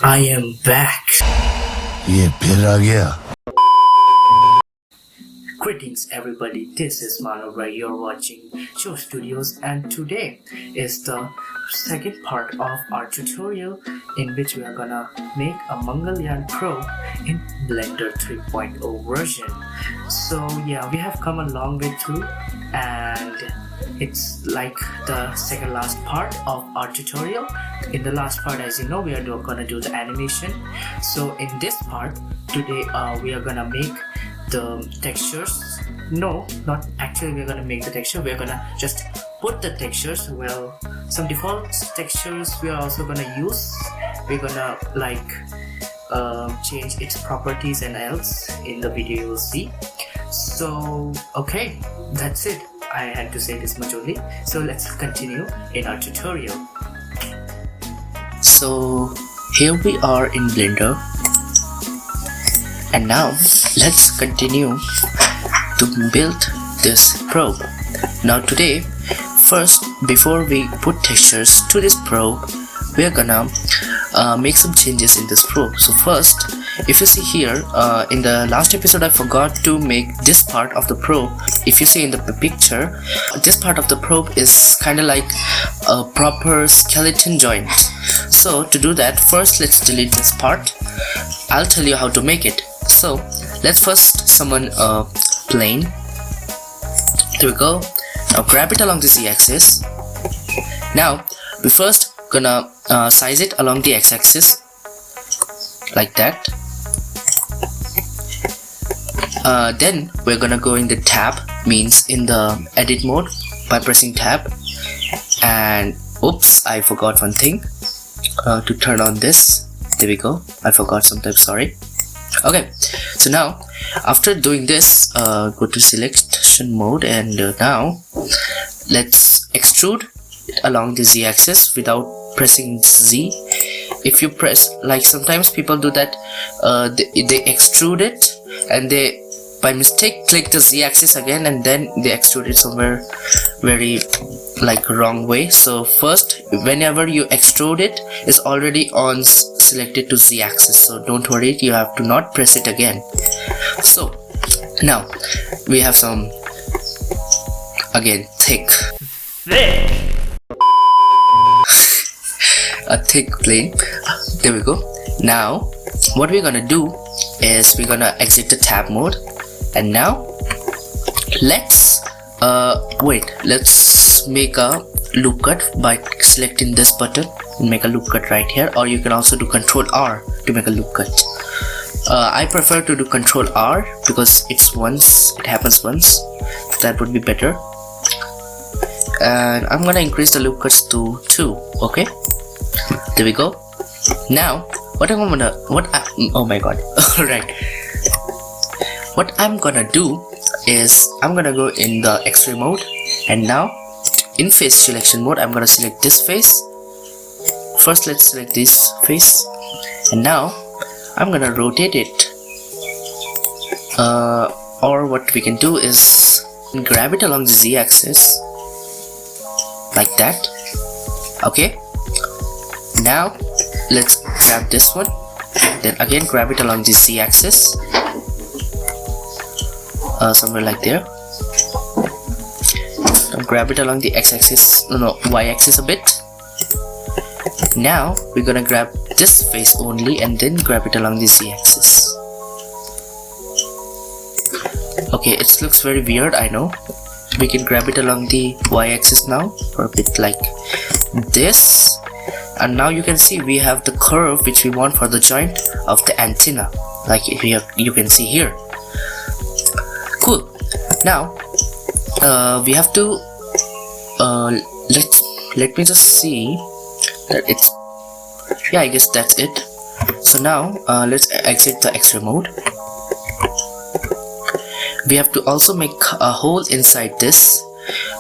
I am back. ये फिर आ गया. Greetings everybody, this is Manav right. You're watching Show Studios and today is the second part of our tutorial in which we are gonna make a Mangalyaan Pro in Blender 3.0 version. So yeah, we have come a long way through and it's like the second last part of our tutorial. In the last part, as you know, we are gonna do the animation. So in this part today we are gonna make the textures. No, not actually we're gonna make the texture, we're gonna just put the textures. Well, some default textures we are also gonna use. We're gonna like change its properties and else in the video you will see. So okay, that's it. I had to say this much only. So let's continue in our tutorial. So here we are in Blender. And now let's continue to build this probe. Now today, first before we put textures to this probe, we are gonna make some changes in this probe. So first, if you see here, in the last episode I forgot to make this part of the probe. If you see in the picture, this part of the probe is kind of like a proper skeleton joint. So to do that, first let's delete this part. I'll tell you how to make it. So let's first summon a plane. There we go. Now grab it along the z-axis. Now we first gonna size it along the x-axis like that. Then we're gonna go in the tab, means in the edit mode, by pressing tab. And oops, I forgot one thing, to turn on this. There we go, I forgot sometimes, sorry. Okay, so now after doing this, go to selection mode and now let's extrude it along the z-axis without pressing Z. If you press, like sometimes people do that, they extrude it and they by mistake click the z-axis again and then they extrude it somewhere very like wrong way. So first, whenever you extrude it, it's already on selected to z-axis, so don't worry, you have to not press it again. So now we have some, again, thick a thick plane. There we go. Now what we're gonna do is we're gonna exit the tab mode, and now let's let's make a loop cut by selecting this button and make a loop cut right here, or you can also do Ctrl R to make a loop cut. I prefer to do Ctrl R because it happens once, so that would be better. And I'm gonna increase the loop cuts to 2. Okay, there we go. Now oh my god. Alright, what I'm gonna do is I'm gonna go in the X-ray mode, and now in face selection mode I'm gonna select this face. First let's select this face, and now I'm gonna rotate it, or what we can do is grab it along the z-axis like that. Okay, now let's grab this one, then again grab it along the z-axis, somewhere like there. Now grab it along the x-axis, y-axis a bit. Now we're gonna grab this face only and then grab it along the z-axis. Okay, it looks very weird, I know. We can grab it along the y-axis now for a bit like this, and now you can see we have the curve which we want for the joint of the antenna, like you can see here. Cool. Now we have to let me just see that it's, yeah, I guess that's it. So now let's exit the X-ray mode. We have to also make a hole inside this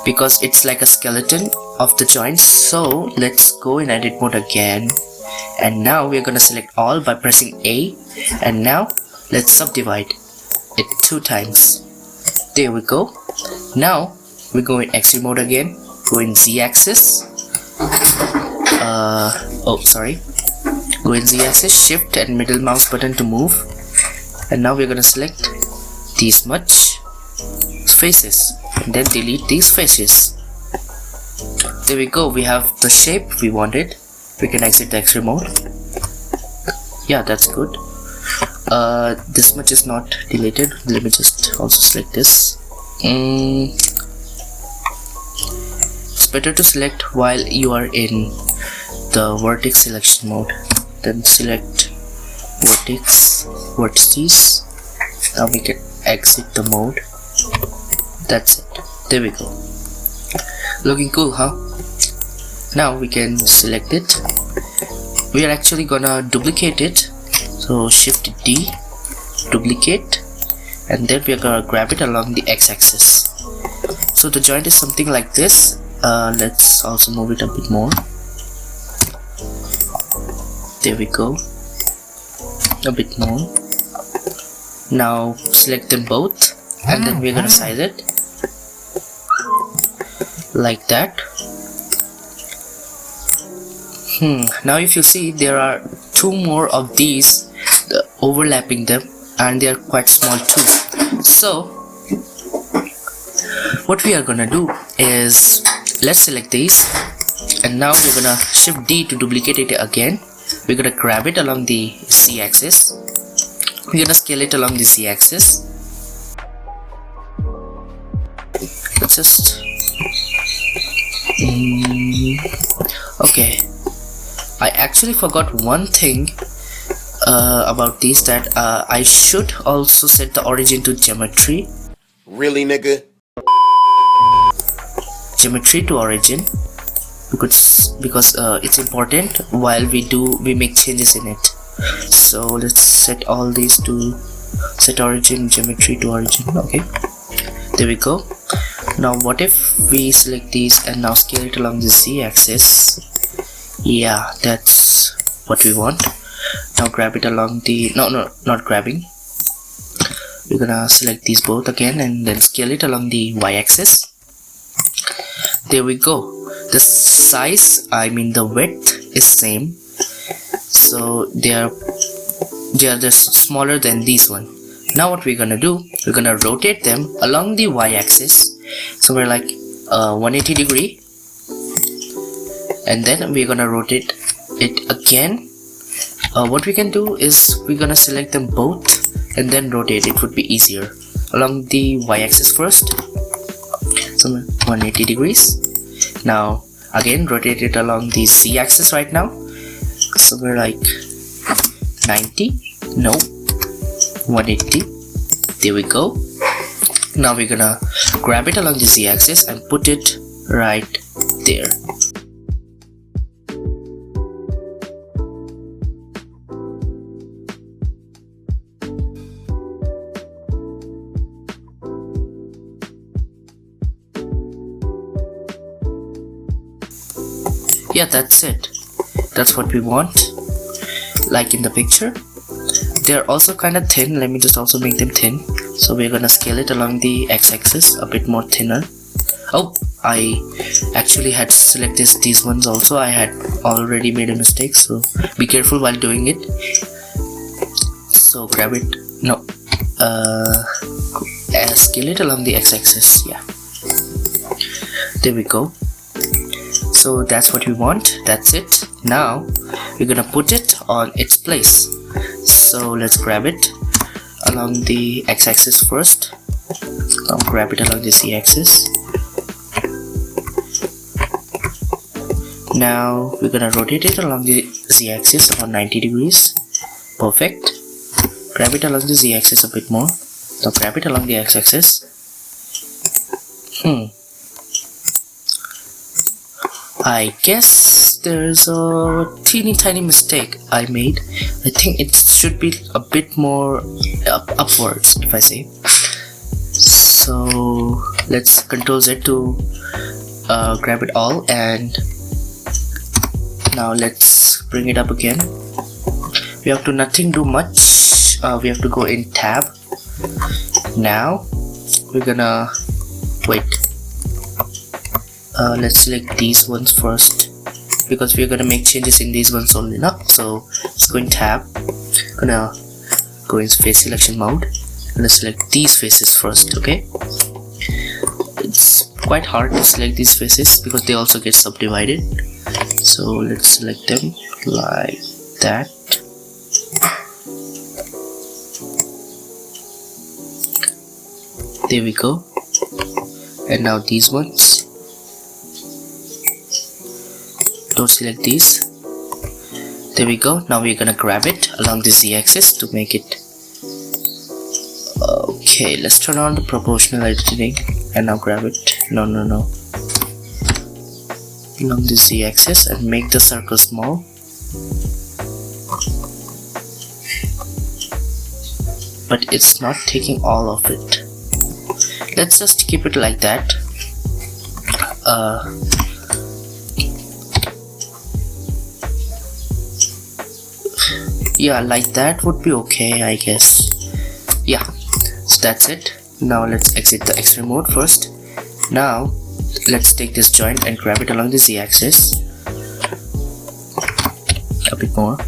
because it's like a skeleton of the joints. So let's go in edit mode again, and now we're gonna select all by pressing A, and now let's subdivide it 2 times. There we go. Now we go in X-ray mode again, go in Z-axis. Oh sorry, Go in Z-axis, shift and middle mouse button to move. And now we're gonna select these much faces and then delete these faces. There we go, we have the shape we wanted. We can exit the X-ray mode. Yeah, that's good. This much is not deleted. Let me just also select this. It's better to select while you are in the vertex selection mode. Then select vertices. Now we can exit the mode. That's it. There we go. Looking cool, huh? Now we can select it. We are actually gonna duplicate it. So shift D, duplicate, and then we are gonna grab it along the x-axis. So the joint is something like this. Let's also move it a bit more. There we go. A bit more. Now select them both, and then we're gonna size it like that. Now if you see, there are two more of these overlapping them, and they are quite small too. So what we are gonna do is, let's select these, and now we're gonna shift D to duplicate it again. We're gonna grab it along the Z-axis. We're gonna scale it along the Z-axis. Let's just okay. I actually forgot one thing about these, that I should also set the origin to geometry. Really, nigga? Geometry to origin, because it's important while we make changes in it. So let's set all these to set origin, geometry to origin. Okay, there we go. Now what if we select these and now scale it along the Z-axis? Yeah, that's what we want. Now grab it along the not grabbing. We're gonna select these both again and then scale it along the Y-axis. There we go. The size, I mean the width, is same. So they are just smaller than these one. Now what we're gonna do, we're gonna rotate them along the Y-axis. So we're like 180 degree, and then we're gonna rotate it again. What we can do is we're gonna select them both and then rotate. It would be easier along the Y-axis first. So 180 degrees. Now again rotate it along the Z-axis right now. So we're like 90, no, 180. There we go. Now we're gonna grab it along the Z-axis and put it right there. Yeah, that's it. That's what we want, like in the picture. They're also kind of thin. Let me just also make them thin. So we're gonna scale it along the x-axis a bit more thinner. Oh, I actually had to select these ones also. I had already made a mistake, so be careful while doing it. So grab it, no, scale it along the x-axis. Yeah, there we go. So that's what we want. That's it. Now we're gonna put it on its place. So let's grab it along the x-axis first. Now grab it along the z-axis. Now we're gonna rotate it along the z-axis about 90 degrees. Perfect. Grab it along the z-axis a bit more. Now grab it along the x-axis. I guess there's a teeny tiny mistake I made. I think it should be a bit more upwards, if I say. So let's Ctrl Z to grab it all, and now let's bring it up again. We have to nothing do much. We have to go in tab. Now we're gonna wait. Let's select these ones first, because we're gonna make changes in these ones only now. So Let's go in tab. Gonna go in face selection mode. Gonna select these faces first. Okay, it's quite hard to select these faces because they also get subdivided. So let's select them like that. There we go. And now these ones. Don't select these. There we go. Now we're gonna grab it along the z-axis to make it. Okay, let's turn on the proportional editing and now grab it. No. Along the z-axis and make the circle small. But it's not taking all of it. Let's just keep it like that. Yeah, like that would be okay, I guess. Yeah, so that's it. Now let's exit the X-ray mode first. Now let's take this joint and grab it along the z-axis a bit more.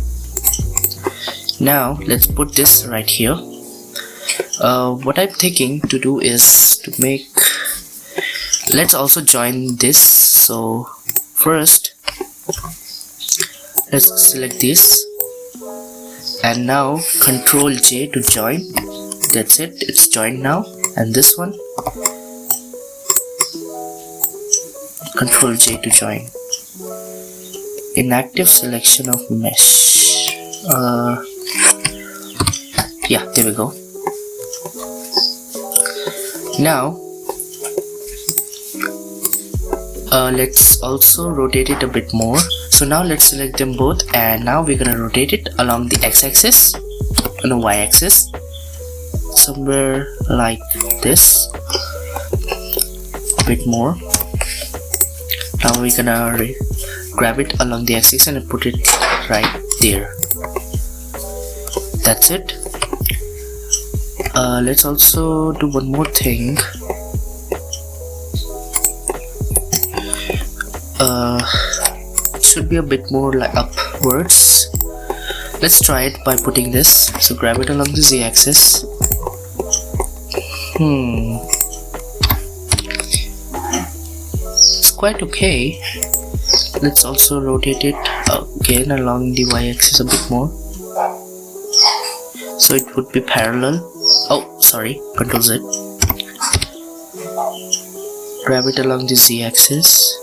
Now let's put this right here. What I'm thinking to do is to make, let's also join this. So first let's select this and now Control J to join. That's it, it's joined now. And this one, Control J to join. Inactive selection of mesh. Yeah, there we go. Now let's also rotate it a bit more. So now let's select them both and now we're gonna rotate it along the x-axis and the y-axis, somewhere like this, a bit more. Now we're gonna grab it along the x-axis and put it right there. That's it. Let's also do one more thing. Should be a bit more like upwards. Let's try it by putting this. So grab it along the z-axis. It's quite okay. Let's also rotate it again along the y-axis a bit more, so it would be parallel. Oh, sorry, Control Z. Grab it along the z-axis.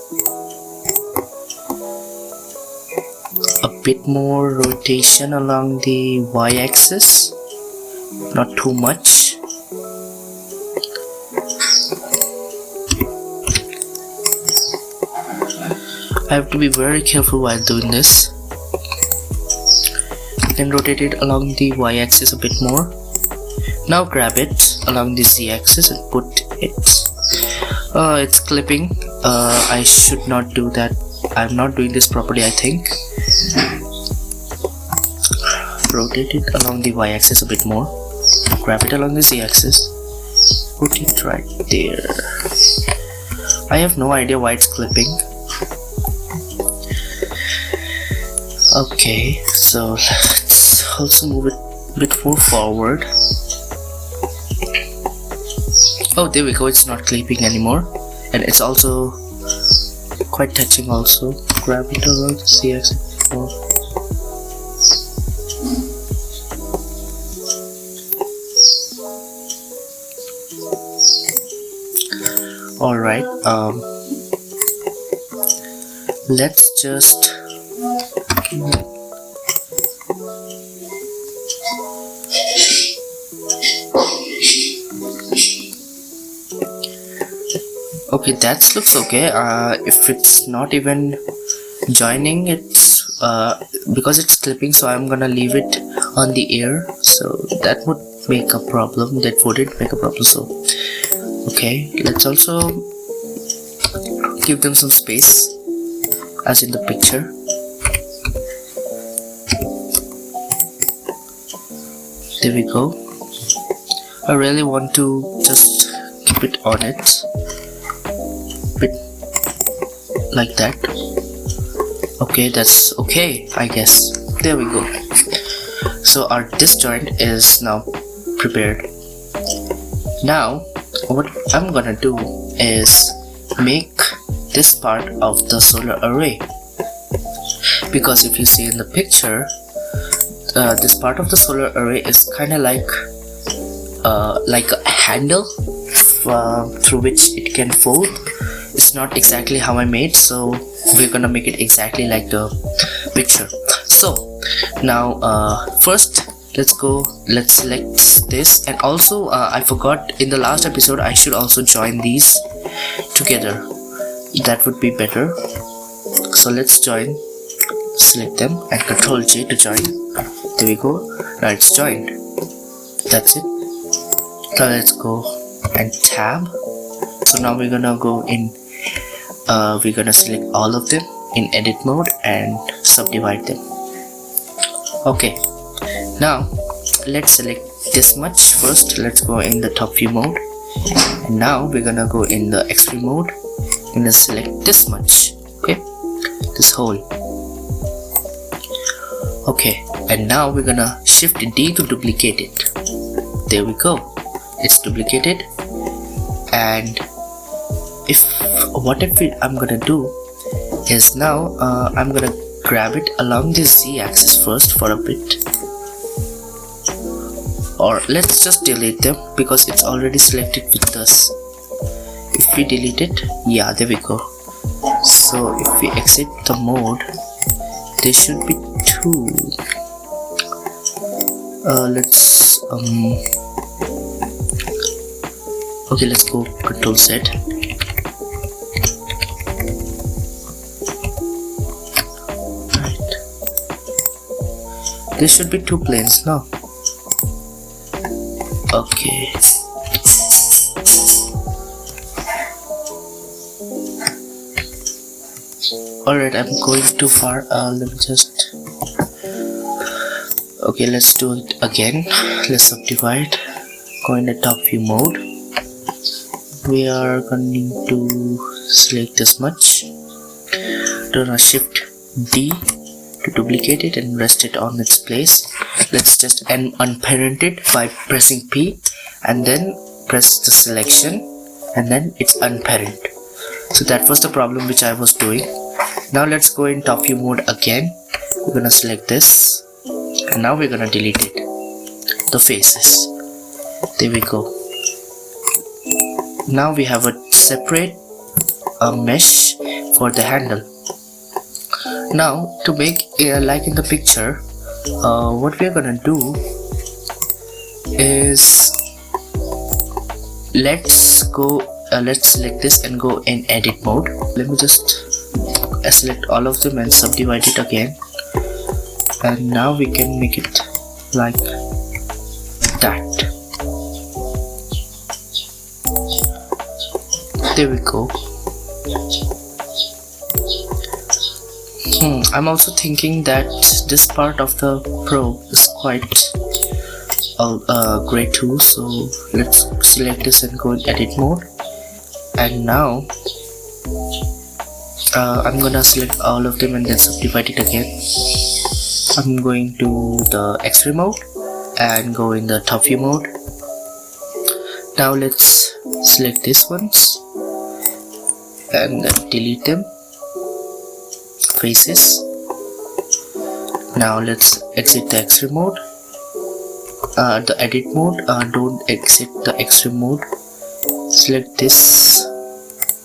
A bit more rotation along the y-axis, not too much. I have to be very careful while doing this. Then rotate it along the y-axis a bit more. Now grab it along the z-axis and put it. It's clipping. I should not do that. I'm not doing this properly, I think. Rotate it along the y-axis a bit more. Grab it along the z-axis. Put it right there. I have no idea why it's clipping. Okay, so let's also move it a bit more forward. Oh, there we go, it's not clipping anymore. And it's also quite touching also. Grab it along the z-axis more. Alright, let's just okay, that looks okay. If it's not even joining, it's because it's clipping, so I'm gonna leave it on the air, so that would make a problem. That wouldn't make a problem. So okay, let's also give them some space as in the picture. There we go. I really want to just keep it on it, bit like that. Okay, that's okay, I guess. There we go. So our this joint is now prepared. Now what I'm gonna do is make this part of the solar array, because if you see in the picture, this part of the solar array is kind of like a handle through which it can fold. It's not exactly how I made, so we're gonna make it exactly like the picture. So now first let's select this, and also I forgot in the last episode I should also join these together. That would be better. So let's join, select them and Ctrl J to join. There we go. Now it's joined. That's it. Now let's go and tab. So now we're gonna go in, we're gonna select all of them in edit mode and subdivide them. Okay, now let's select this much first. Let's go in the top view mode, and now we're gonna go in the X-ray mode and select this much. Okay, this whole. Okay, and now we're gonna shift D to duplicate it. There we go, it's duplicated. And I'm gonna do is now I'm gonna grab it along the Z axis first for a bit, or let's just delete them because it's already selected with this. If we delete it, yeah, there we go. So if we exit the mode, there should be two. Let's okay, let's go Control Z. Right, there should be two planes now. Okay, alright, I'm going too far. Let me just, okay, let's do it again. Let's subdivide. Go in the top view mode. We are going to select this much. Do a shift D to duplicate it and rest it on its place. Let's just unparent it by pressing P and then press the selection, and then it's unparent. So that was the problem which I was doing. Now let's go in top view mode again. We're gonna select this, and now we're gonna delete it, the faces. There we go. Now we have a separate mesh for the handle. Now to make like in the picture, what we're gonna do is let's select this and go in edit mode. Let me just select all of them and subdivide it again, and now we can make it like that. There we go. I'm also thinking that this part of the probe is quite gray too, so let's select this and go in edit mode. And now I'm gonna select all of them and then subdivide it again. I'm going to the X-ray mode and go in the top view mode. Now let's select these ones and then delete them, faces. Now let's exit the X-ray mode, the edit mode. Don't exit the X-ray mode. Select this.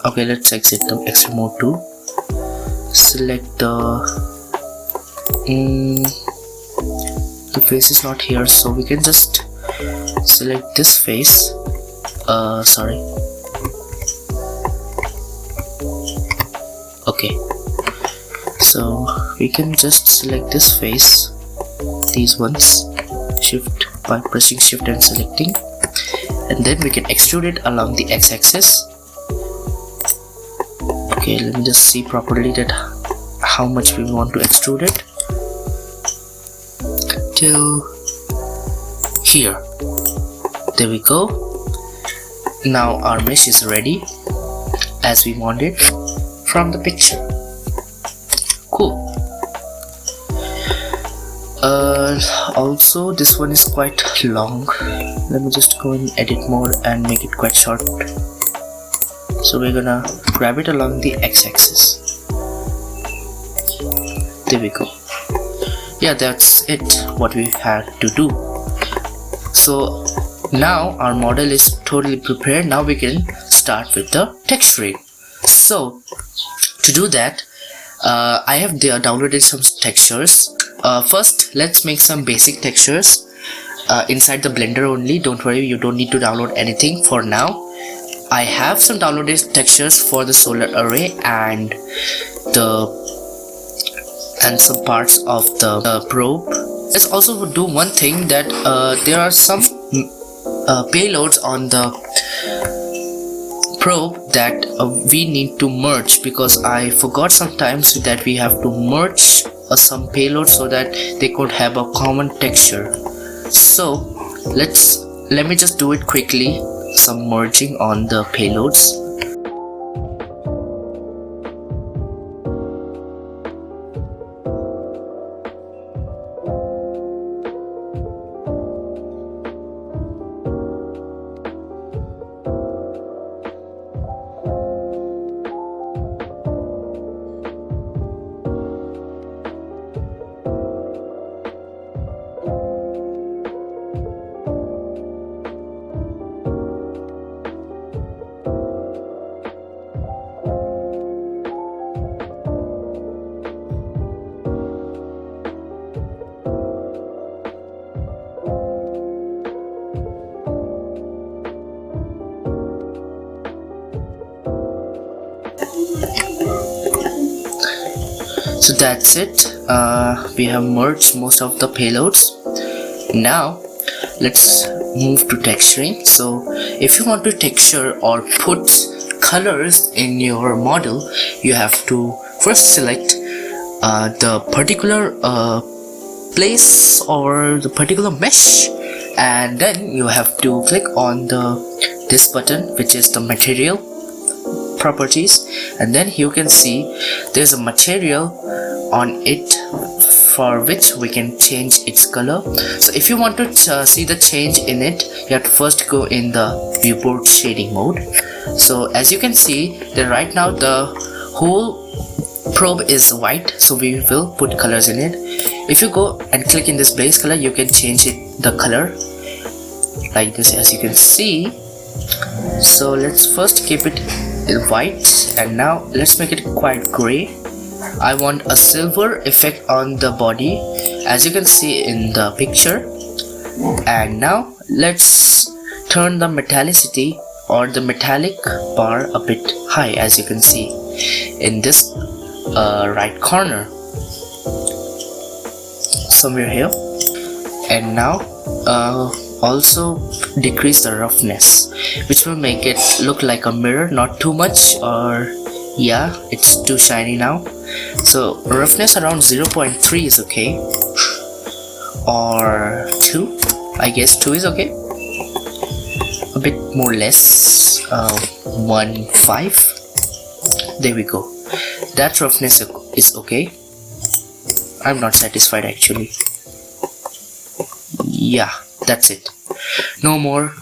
Okay, let's exit the X-ray mode too. Select the face is not here, so we can just select this face. Sorry. Okay, so we can just select this face, these ones, by pressing shift and selecting, and then we can extrude it along the x-axis. Okay, let me just see properly that how much we want to extrude it till here. There we go. Now our mesh is ready as we want it from the picture. Cool. also this one is quite long. Let me just go in edit mode and make it quite short. So we're gonna grab it along the x-axis. There we go. Yeah, that's it, what we had to do. So now our model is totally prepared. Now we can start with the texturing. So to do that, I have downloaded some textures. First, let's make some basic textures inside the Blender only. Don't worry, you don't need to download anything for now. I have some downloaded textures for the solar array and some parts of the probe. Let's also do one thing, that there are some payloads on the probe that we need to merge, because I forgot sometimes that we have to merge some payloads so that they could have a common texture. So let me just do it quickly, some merging on the payloads. So that's it, we have merged most of the payloads. Now let's move to texturing. So if you want to texture or put colors in your model, you have to first select the particular place or the particular mesh, and then you have to click on this button, which is the material properties, and then you can see there's a material on it for which we can change its color. So if you want to see the change in it, you have to first go in the viewport shading mode. So as you can see that right now the whole probe is white, so we will put colors in it. If you go and click in this base color, you can change the color like this, as you can see. So let's first keep it white, and now let's make it quite gray. I want a silver effect on the body, as you can see in the picture. And now let's turn the metallicity or the metallic bar a bit high, as you can see in this right corner, somewhere here. And now also decrease the roughness, which will make it look like a mirror, not too much, or yeah, it's too shiny now. So roughness around 0.3 is okay, or 2, I guess 2 is okay, a bit more less, 1.5. There we go. That roughness is okay. I'm not satisfied actually. Yeah, that's it. No more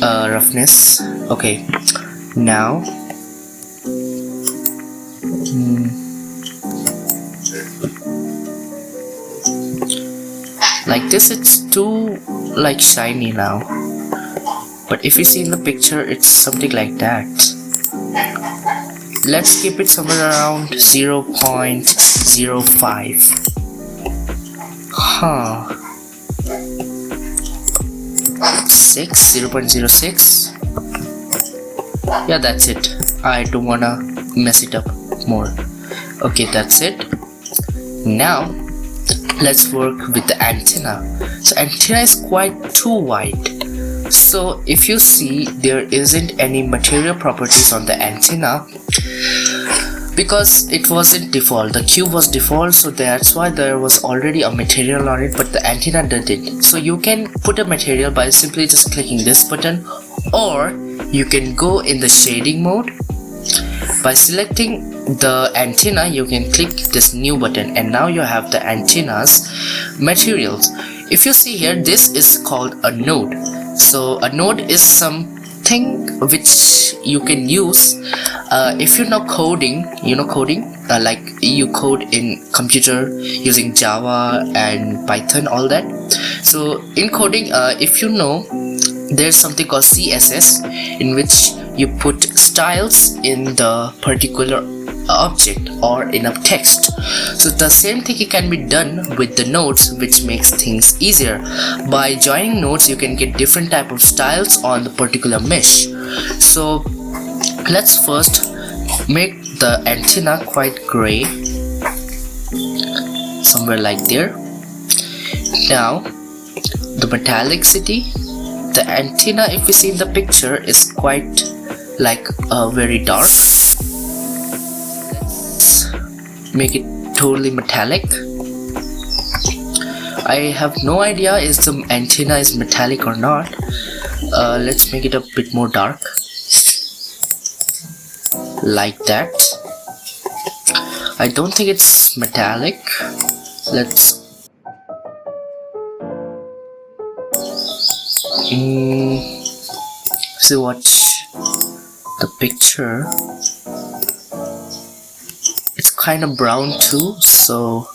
roughness. Okay, now like this, it's too like shiny now, but if you see in the picture, it's something like that. Let's keep it somewhere around 0.05. Huh, 0.06. Yeah, that's it. I don't wanna mess it up more. Okay, that's it. Now let's work with the antenna. So antenna is quite too wide. So if you see, there isn't any material properties on the antenna, because it wasn't default. The cube was default, so that's why there was already a material on it, but the antenna didn't. So you can put a material by simply just clicking this button, or you can go in the shading mode. By selecting the antenna, you can click this new button, and now you have the antenna's materials. if you see here, this is called a node. So a node is something which you can use if you know coding. Like you code in computer using Java and Python, all that. So in coding, if you know, there's something called CSS, in which you put styles in the particular object or in a text. So the same thing can be done with the nodes, which makes things easier. By joining nodes, you can get different type of styles on the particular mesh. So let's first make the antenna quite gray, somewhere like there. Now the metallicity, the antenna, if you see in the picture, is quite like very dark. Let's make it totally metallic. I have no idea if the antenna is metallic or not. Let's make it a bit more dark, like that. I don't think it's metallic. Let's so watch the picture. It's kind of brown too, so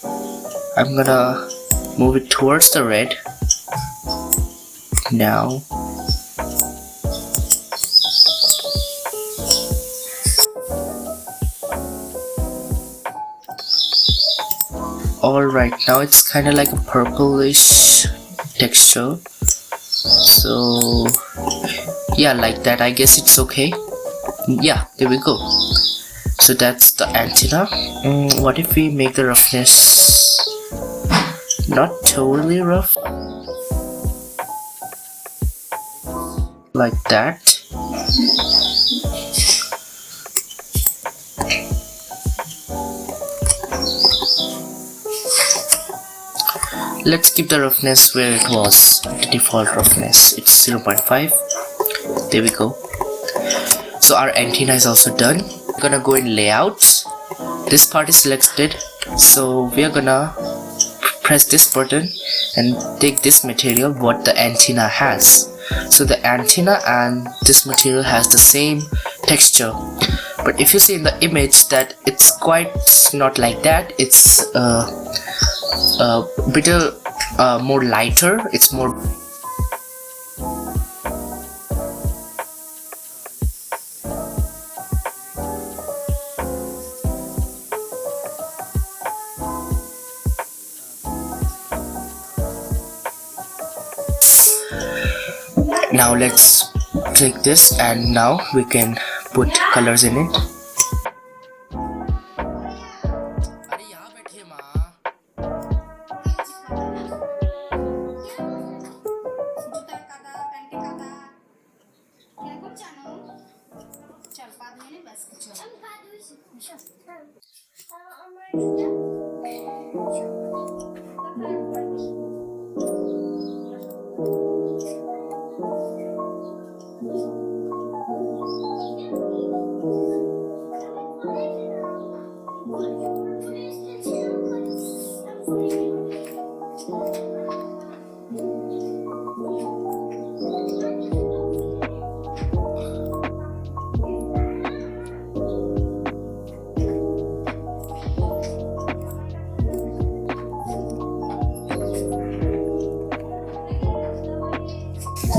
I'm gonna move it towards the red now. Alright, now it's kind of like a purplish texture. So yeah, like that. I guess it's okay. Yeah, there we go. So that's the antenna. What if we make the roughness not totally rough, like that? Let's keep the roughness where it was, the default roughness. It's 0.5. There we go. So our antenna is also done. We're gonna go in layouts. This part is selected, so we are gonna press this button and take this material what the antenna has. So the antenna and this material has the same texture, but if you see in the image that it's quite not like that. It's a bit more lighter. It's more now. Let's click this and now we can put colors in it.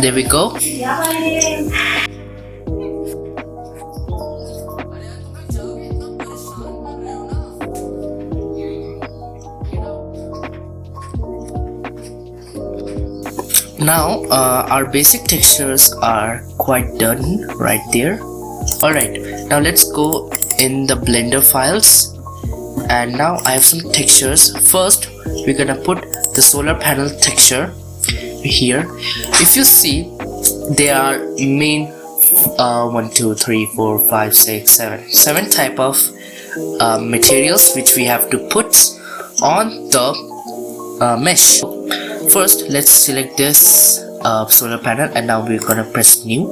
There we go. Now our basic textures are quite done right there. Alright, now let's go in the Blender files, and now I have some textures. First we're gonna put the solar panel texture here. If you see, there are main 1 2 3 4 5 6 7 type of materials which we have to put on the mesh. First let's select this solar panel, and now we're gonna press new.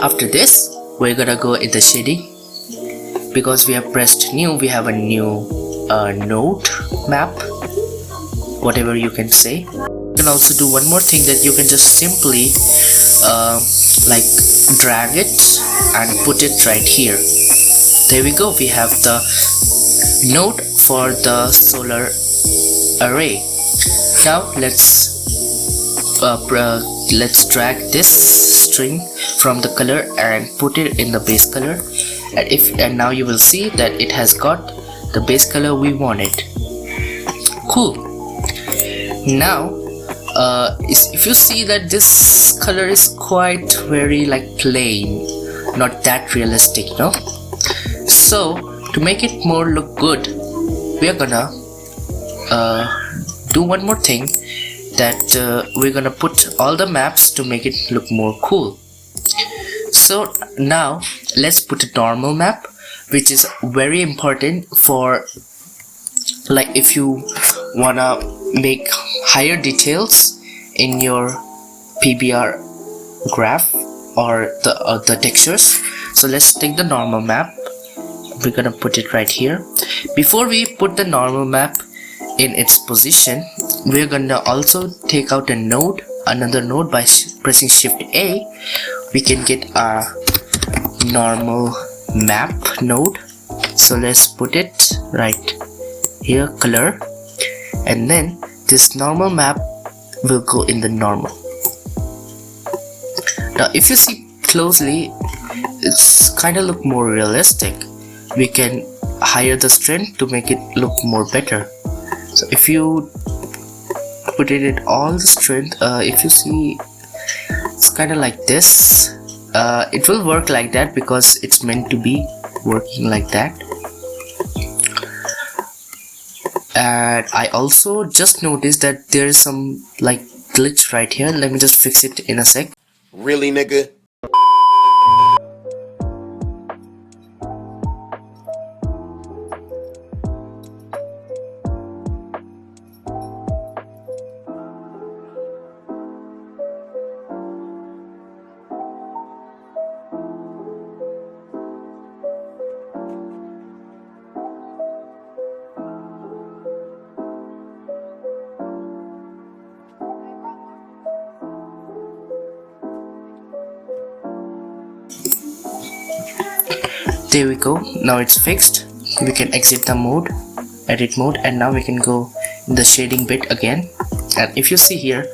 After this we're gonna go in the shading. Because we have pressed new, we have a new node map. whatever you can say. You can also do one more thing, that you can just simply like drag it and put it right here. There we go, we have the node for the solar array. Now let's drag this string from the color and put it in the base color, and now you will see that it has got the base color we wanted. Cool. Now if you see that this color is quite very like plain, not that realistic, no? So to make it more look good, we are gonna do one more thing, that we're gonna put all the maps to make it look more cool. So now let's put a normal map, which is very important for, like, if you wanna make higher details in your PBR graph or the textures. So let's take the normal map. We're gonna put it right here. Before we put the normal map in its position, we're gonna also take out another node by pressing Shift A. We can get a normal map node. So let's put it right here, color, and then this normal map will go in the normal. Now if you see closely, it's kind of look more realistic. We can higher the strength to make it look more better. So if you put it at all the strength, if you see, it's kind of like this. It will work like that because it's meant to be working like that. And I also just noticed that there is some like glitch right here. Let me just fix it in a sec. Really, nigga? There we go, now it's fixed. We can exit the mode, edit mode, and now we can go in the shading bit again, and if you see here,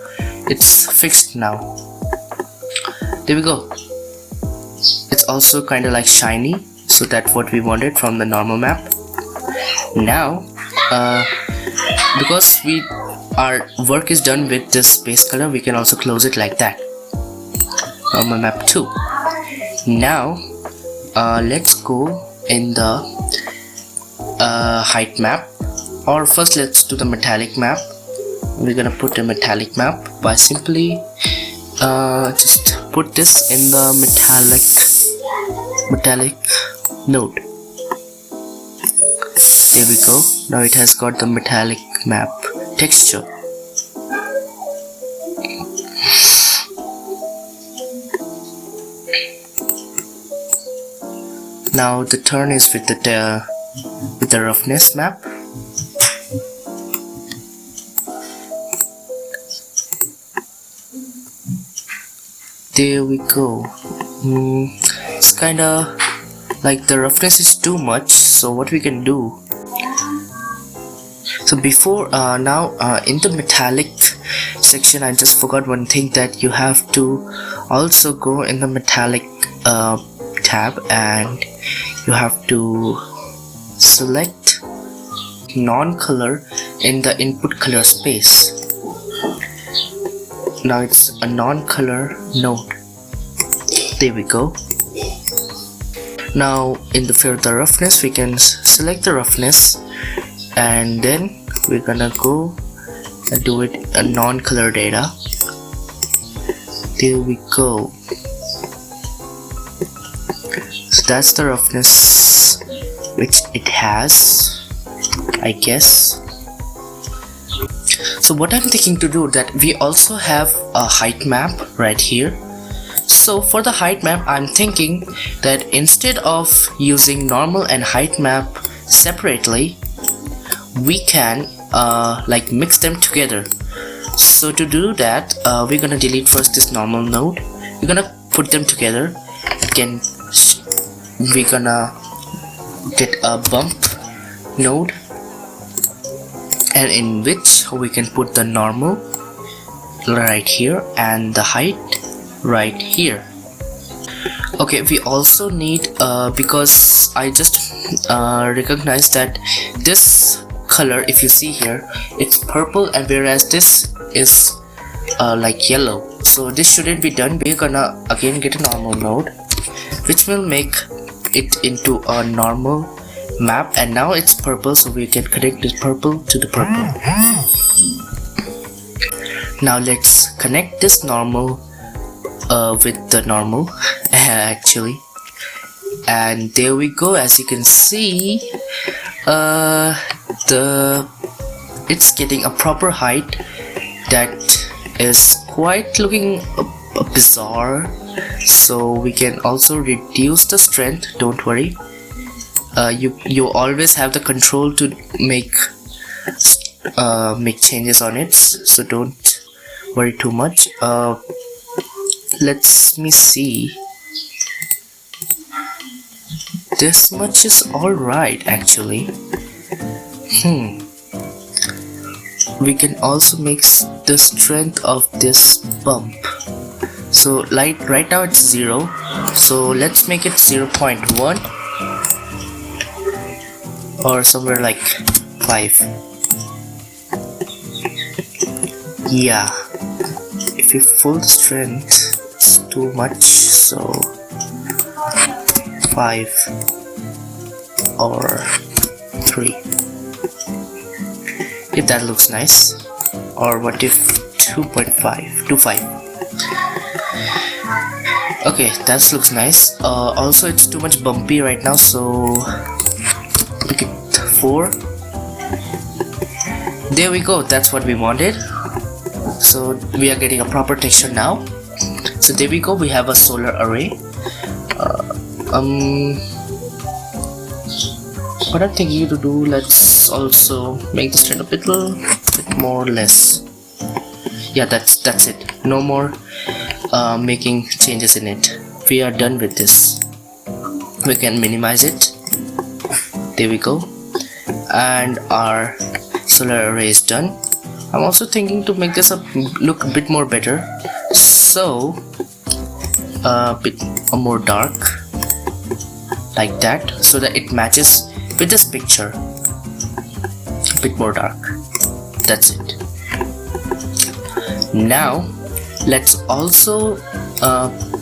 it's fixed now. There we go. It's also kind of like shiny, so that's what we wanted from the normal map. Now because our work is done with this base color, we can also close it like that. Normal map 2. Now let's go in the height map, or first let's do the metallic map. We're gonna put a metallic map by simply just put this in the metallic node. There we go. Now it has got the metallic map texture. Now the turn is with the roughness map. There we go. It's kinda like the roughness is too much, so what we can do, so before now in the metallic section, I just forgot one thing, that you have to also go in the metallic tab, and you have to select non-color in the input color space. Now it's a non-color node. There we go. Now in the further roughness, we can select the roughness, and then we're gonna go and do it a non-color data. There we go. So that's the roughness which it has, I guess. So what I'm thinking to do, that we also have a height map right here. So for the height map, I'm thinking that instead of using normal and height map separately, we can like mix them together. So to do that, we're gonna delete first this normal node. We're gonna put them together. Again, we're gonna get a bump node, and in which we can put the normal right here and the height right here. Okay, we also need because I just recognized that this color, if you see here, it's purple, and whereas this is like yellow, so this shouldn't be done. We're gonna again get a normal node which will make it into a normal map, and now it's purple, so we can connect this purple to the purple. Now let's connect this normal with the normal actually, and there we go. As you can see, it's getting a proper height that is quite looking bizarre. So we can also reduce the strength. Don't worry, you always have the control to make changes on it, so don't worry too much. Let me see. This much is alright actually. We can also make the strength of this bump. So right now it's 0, so let's make it 0.1 or somewhere like 5. Yeah, if you full strength it's too much, so 5 or 3, if that looks nice. Or what if 2.5 to 5? Okay, that looks nice. Also it's too much bumpy right now, so make it 4. There we go, that's what we wanted. So we are getting a proper texture now. So there we go, we have a solar array. What I'm thinking to do, let's also make the strength a bit more or less. Yeah, that's it. No more making changes in it. We are done with this. We can minimize it. There we go, and our solar array is done. I'm also thinking to make this look a bit more better, so a bit more dark like that, so that it matches with this picture. A bit more dark. That's it. Now let's also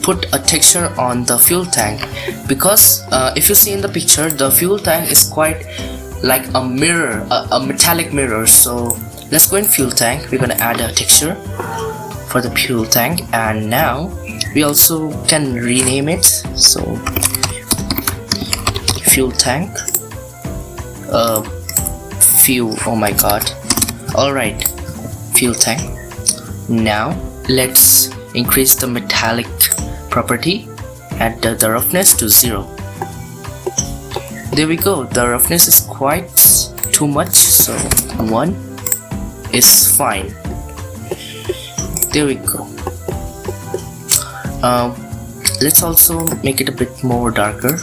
put a texture on the fuel tank, because if you see in the picture, the fuel tank is quite like a mirror, a metallic mirror. So let's go in fuel tank. We're gonna add a texture for the fuel tank, and now we also can rename it. So fuel tank, fuel, oh my god. Alright, fuel tank. Now let's increase the metallic property, add the roughness to 0. There we go, the roughness is quite too much, so 1 is fine. There we go. Let's also make it a bit more darker,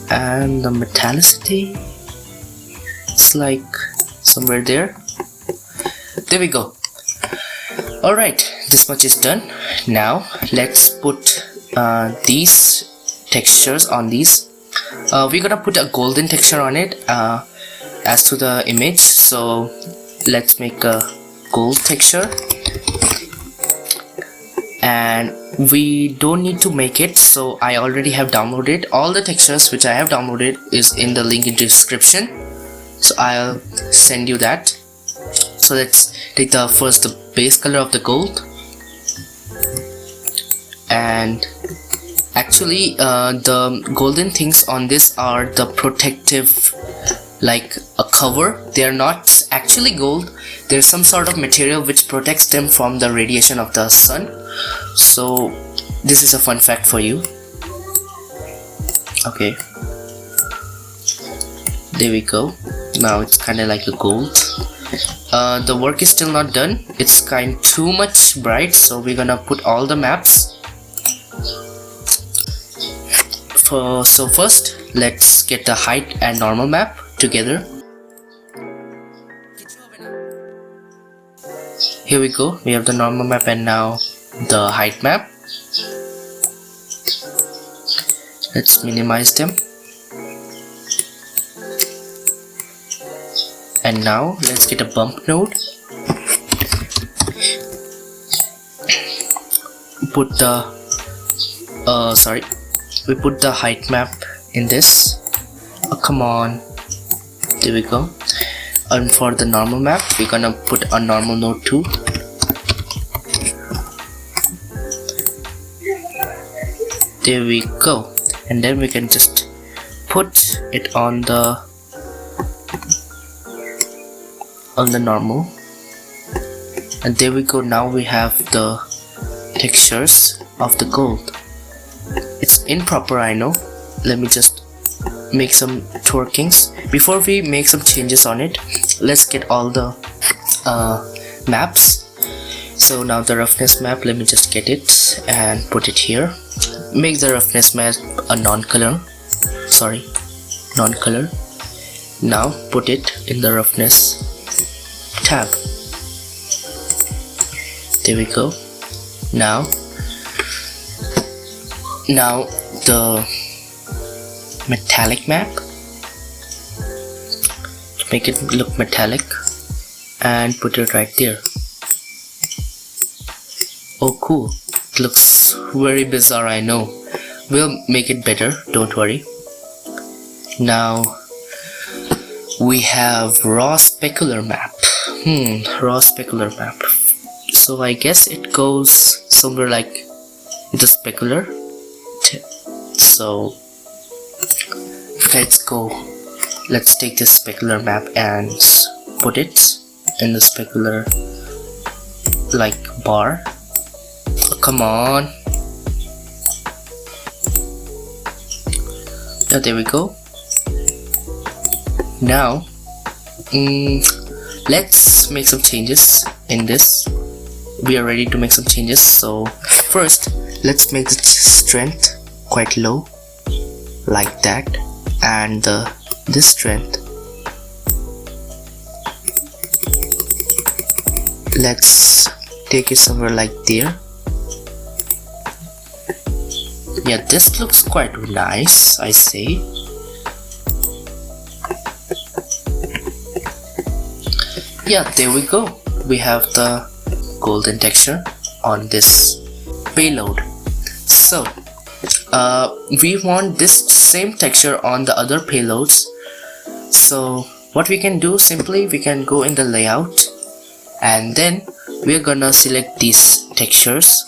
and the metallicity, it's like somewhere there. There we go. Alright, this much is done. Now let's put these textures on these. We're gonna put a golden texture on it as to the image, so let's make a gold texture, and we don't need to make it, so I already have downloaded all the textures which I have downloaded is in the link in the description, so I'll send you that. So let's take the base color of the gold, and actually the golden things on this are the protective, like a cover. They are not actually gold, there's some sort of material which protects them from the radiation of the sun. So this is a fun fact for you. Okay, there we go. Now it's kind of like a gold. The work is still not done. It's kind too much bright, so we're gonna put all the maps. So first, let's get the height and normal map together. Here we go. We have the normal map and now the height map. Let's minimize them. And now let's get a bump node. Put the we put the height map in this. Oh, come on. There we go. And for the normal map, we're gonna put a normal node too. There we go. And then we can just put it on the normal. And there we go. Now we have the textures of the gold. It's improper, I know. Let me just make some twerkings. Before we make some changes on it, let's get all the maps. So now the roughness map, let me just get it and put it here. Make the roughness map a non-color. Now put it in the roughness tab. There we go. Now the metallic map, make it look metallic and put it right there. Oh cool, it looks very bizarre, I know. We'll make it better, don't worry. Now we have raw specular map. Raw specular map. So I guess it goes somewhere like the specular. So let's take this specular map and put it in the specular like bar. Oh, come on. Yeah, there we go. Now let's make some changes in this. We are ready to make some changes. So first, let's make the strength quite low, like that, and this strength, let's take it somewhere like there. Yeah, this looks quite nice, I say. Yeah, there we go. We have the golden texture on this payload. So we want this same texture on the other payloads. So what we can do, simply we can go in the layout and then we're gonna select these textures,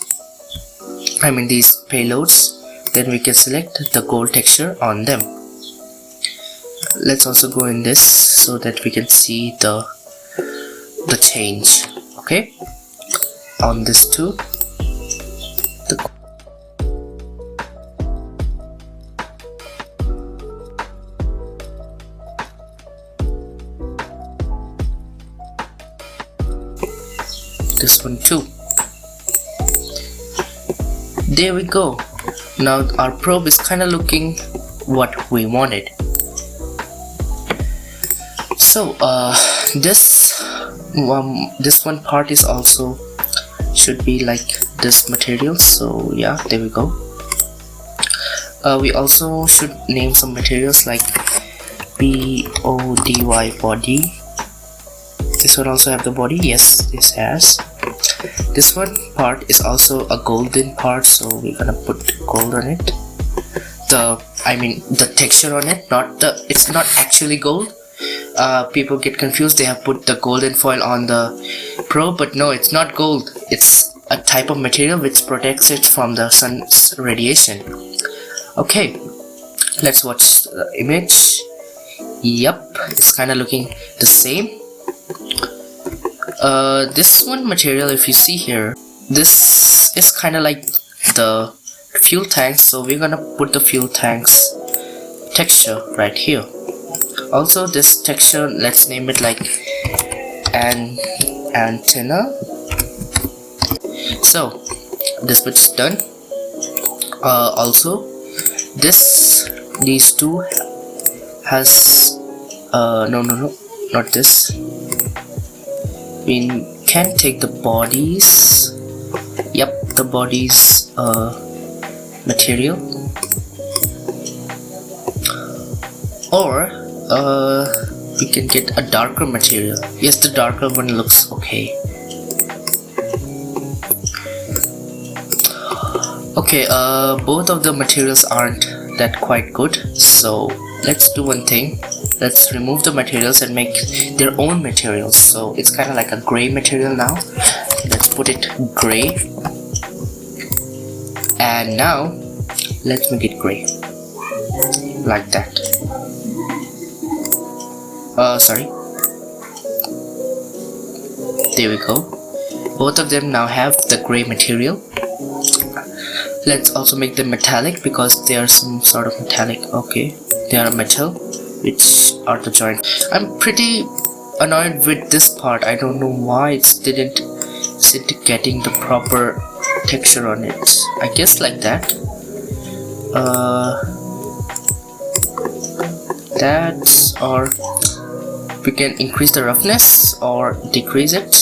these payloads. Then we can select the gold texture on them. Let's also go in this so that we can see the change. Okay, on this too. This one too. There we go. Now our probe is kind of looking what we wanted. So this one part is also should be like this material. So yeah, there we go. We also should name some materials like BODY body. This one also have the body. Yes, this has. This one part is also a golden part, so we're gonna put gold on it. The texture on it, it's not actually gold. People get confused. They have put the golden foil on the probe, but no, it's not gold. It's a type of material which protects it from the sun's radiation. Okay, let's watch the image. Yep, it's kind of looking the same. This one material, if you see here, this is kind of like the fuel tanks, so we're gonna put the fuel tanks texture right here. Also this texture, let's name it like an antenna. So this much is done. Also these two has no, not this. We can take the bodies. Yep, the bodies material, or we can get a darker material. Yes, the darker one looks okay. Okay, both of the materials aren't that quite good, so let's do one thing. Let's remove the materials and make their own materials. So it's kind of like a gray material now. Let's put it gray, and now let's make it gray like that. Sorry, there we go. Both of them now have the gray material. Let's also make them metallic because they are some sort of metallic. Okay, they are metal, which are the joint. I'm pretty annoyed with this part. I don't know why it didn't sit getting the proper texture on it. I guess like that. That's, or we can increase the roughness or decrease it.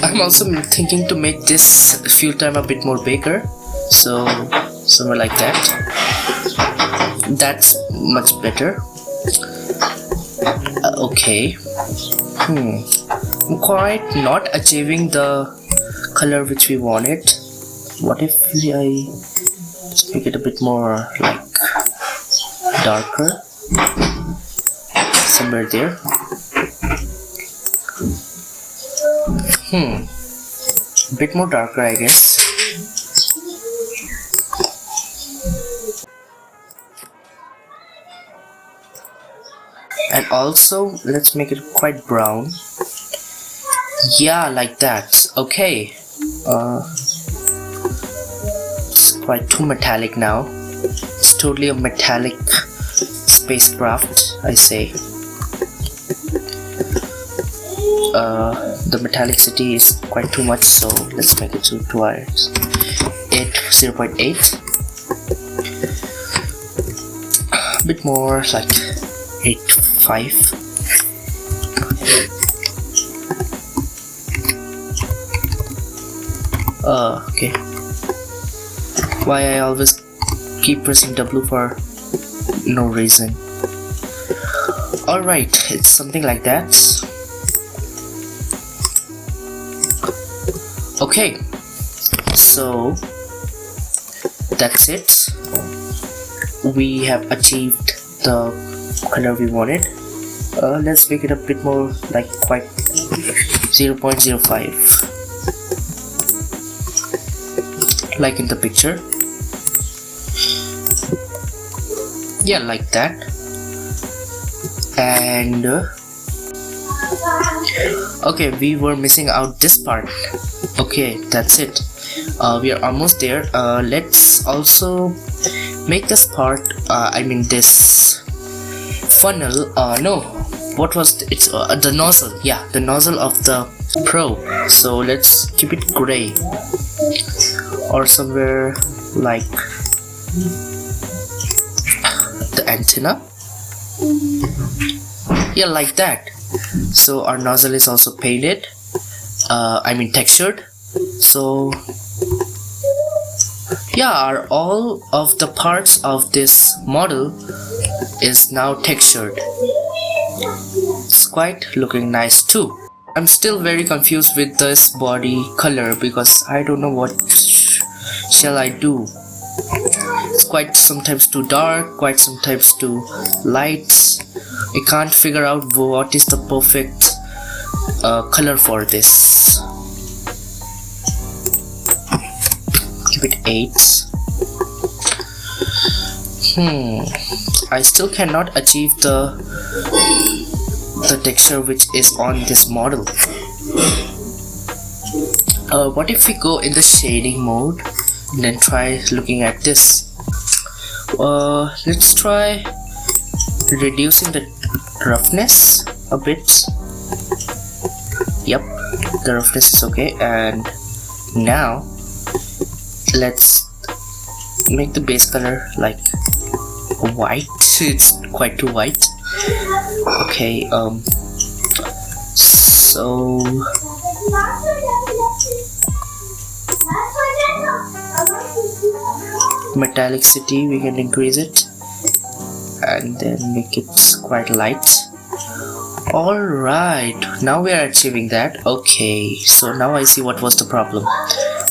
I'm also thinking to make this fuel time a bit more bigger, so somewhere like that. That's much better. Okay. I'm quite not achieving the color which we wanted. What if I just make it a bit more like darker, somewhere there. A bit more darker, I guess. And also let's make it quite brown. Yeah, like that. Okay. It's quite too metallic now. It's totally a metallic spacecraft, I say. The metallicity is quite too much, so let's make it to 0.8. A bit more, like 8.5. Okay. Why I always keep pressing W for no reason. Alright, it's something like that. Okay, so that's it. We have achieved the color we wanted. Let's make it a bit more like quite 0.05, like in the picture. Yeah, like that. And okay, we were missing out this part. Okay, that's it. We are almost there. Let's also make this part, I mean this funnel, no, what was it's the nozzle. Yeah, the nozzle of the probe. So let's keep it gray, or somewhere like the antenna. Yeah, like that. So our nozzle is also painted, I mean textured. So yeah, all of the parts of this model is now textured. It's quite looking nice too. I'm still very confused with this body color because I don't know what shall I do. It's quite sometimes too dark, quite sometimes too light. I can't figure out what is the perfect color for this. Give it 8. I still cannot achieve the texture which is on this model. What if we go in the shading mode and then try looking at this? Let's try reducing the roughness a bit. Yep, the roughness is okay. And now let's make the base color like white. It's quite too white. Okay, so metallicity, we can increase it and then make it quite light. Alright, now we are achieving that. Okay, so now I see what was the problem.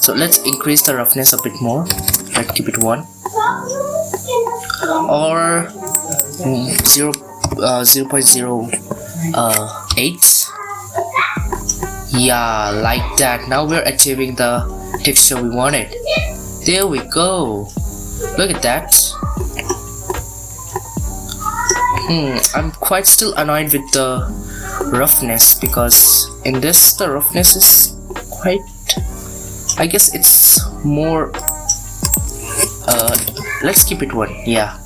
So let's increase the roughness a bit more. Let's keep it 1 or 0.08. Yeah, like that. Now we're achieving the texture we wanted. There we go. Look at that. I'm quite still annoyed with the roughness, because in this the roughness is quite, I guess it's more, let's keep it 1. Yeah,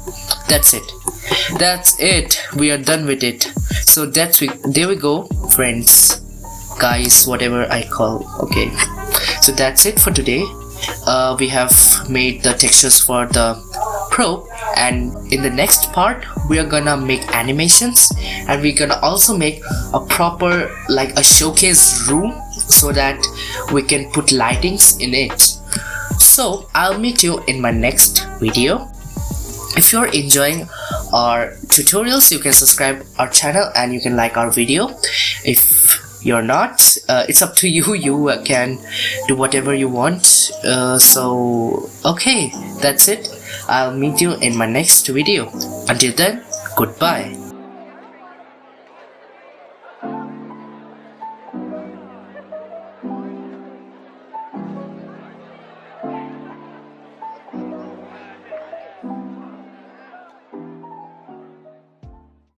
that's it. We are done with it. So there we go, friends, guys, whatever I call. Okay, so that's it for today. We have made the textures for the probe, and in the next part we are gonna make animations, and we're gonna also make a proper, like a showcase room, so that we can put lightings in it. So I'll meet you in my next video. If you're enjoying our tutorials, you can subscribe our channel and you can like our video. If you're not, it's up to you. You can do whatever you want. So okay, that's it. I'll meet you in my next video. Until then, goodbye.